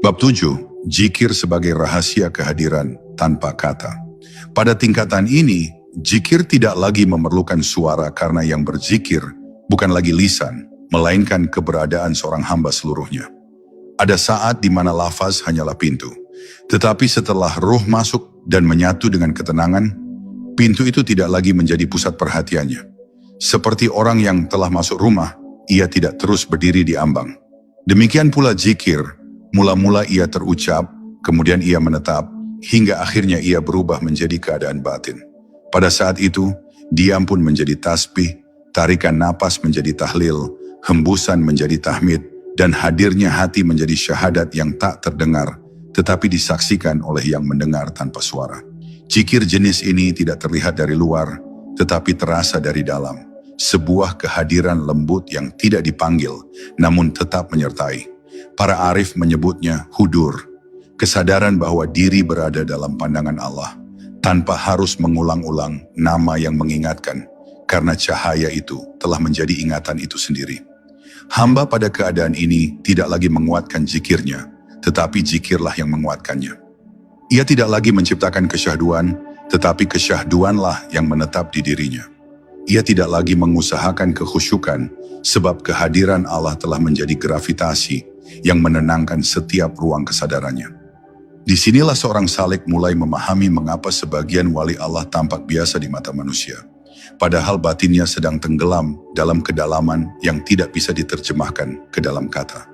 Bab 7, Zikir sebagai rahasia kehadiran tanpa kata. Pada tingkatan ini, zikir tidak lagi memerlukan suara karena yang berzikir bukan lagi lisan, melainkan keberadaan seorang hamba seluruhnya. Ada saat di mana lafaz hanyalah pintu. Tetapi setelah ruh masuk dan menyatu dengan ketenangan, pintu itu tidak lagi menjadi pusat perhatiannya. Seperti orang yang telah masuk rumah, ia tidak terus berdiri di ambang. Demikian pula zikir, mula-mula ia terucap, kemudian ia menetap, hingga akhirnya ia berubah menjadi keadaan batin. Pada saat itu, diam pun menjadi tasbih, tarikan napas menjadi tahlil, hembusan menjadi tahmid, dan hadirnya hati menjadi syahadat yang tak terdengar, tetapi disaksikan oleh yang mendengar tanpa suara. Zikir jenis ini tidak terlihat dari luar, tetapi terasa dari dalam. Sebuah kehadiran lembut yang tidak dipanggil, namun tetap menyertai. Para arif menyebutnya hudur, kesadaran bahwa diri berada dalam pandangan Allah, tanpa harus mengulang-ulang nama yang mengingatkan, karena cahaya itu telah menjadi ingatan itu sendiri. Hamba pada keadaan ini tidak lagi menguatkan zikirnya, tetapi zikirlah yang menguatkannya. Ia tidak lagi menciptakan kesyahduan, tetapi kesyahduanlah yang menetap di dirinya. Ia tidak lagi mengusahakan kekhusyukan, sebab kehadiran Allah telah menjadi gravitasi yang menenangkan setiap ruang kesadarannya. Disinilah seorang salik mulai memahami mengapa sebagian wali Allah tampak biasa di mata manusia, padahal batinnya sedang tenggelam dalam kedalaman yang tidak bisa diterjemahkan ke dalam kata.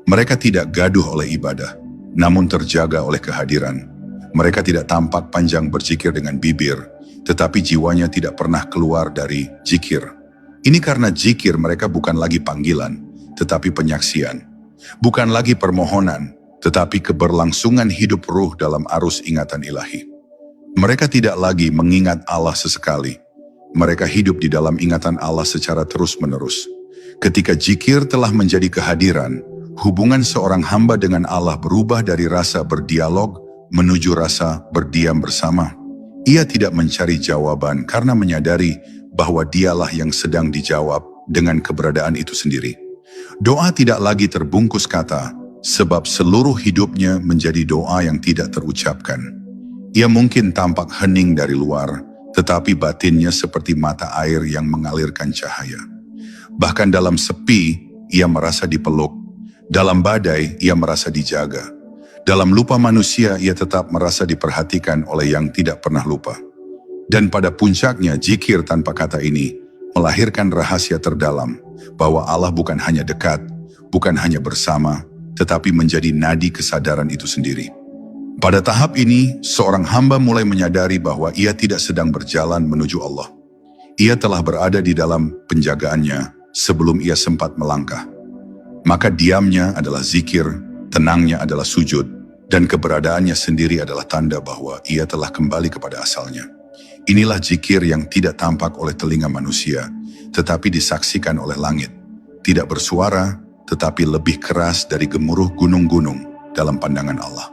Mereka tidak gaduh oleh ibadah, namun terjaga oleh kehadiran. Mereka tidak tampak panjang berzikir dengan bibir, tetapi jiwanya tidak pernah keluar dari zikir. Ini karena zikir mereka bukan lagi panggilan, tetapi penyaksian. Bukan lagi permohonan, tetapi keberlangsungan hidup ruh dalam arus ingatan ilahi. Mereka tidak lagi mengingat Allah sesekali. Mereka hidup di dalam ingatan Allah secara terus-menerus. Ketika zikir telah menjadi kehadiran, hubungan seorang hamba dengan Allah berubah dari rasa berdialog menuju rasa berdiam bersama. Ia tidak mencari jawaban karena menyadari bahwa dialah yang sedang dijawab dengan keberadaan itu sendiri. Doa tidak lagi terbungkus kata, sebab seluruh hidupnya menjadi doa yang tidak terucapkan. Ia mungkin tampak hening dari luar, tetapi batinnya seperti mata air yang mengalirkan cahaya. Bahkan dalam sepi, ia merasa dipeluk. Dalam badai, ia merasa dijaga. Dalam lupa manusia, ia tetap merasa diperhatikan oleh yang tidak pernah lupa. Dan pada puncaknya, zikir tanpa kata ini melahirkan rahasia terdalam bahwa Allah bukan hanya dekat, bukan hanya bersama, tetapi menjadi nadi kesadaran itu sendiri. Pada tahap ini, seorang hamba mulai menyadari bahwa ia tidak sedang berjalan menuju Allah. Ia telah berada di dalam penjagaannya sebelum ia sempat melangkah. Maka diamnya adalah zikir, tenangnya adalah sujud, dan keberadaannya sendiri adalah tanda bahwa ia telah kembali kepada asalnya. Inilah zikir yang tidak tampak oleh telinga manusia, tetapi disaksikan oleh langit. Tidak bersuara, tetapi lebih keras dari gemuruh gunung-gunung dalam pandangan Allah.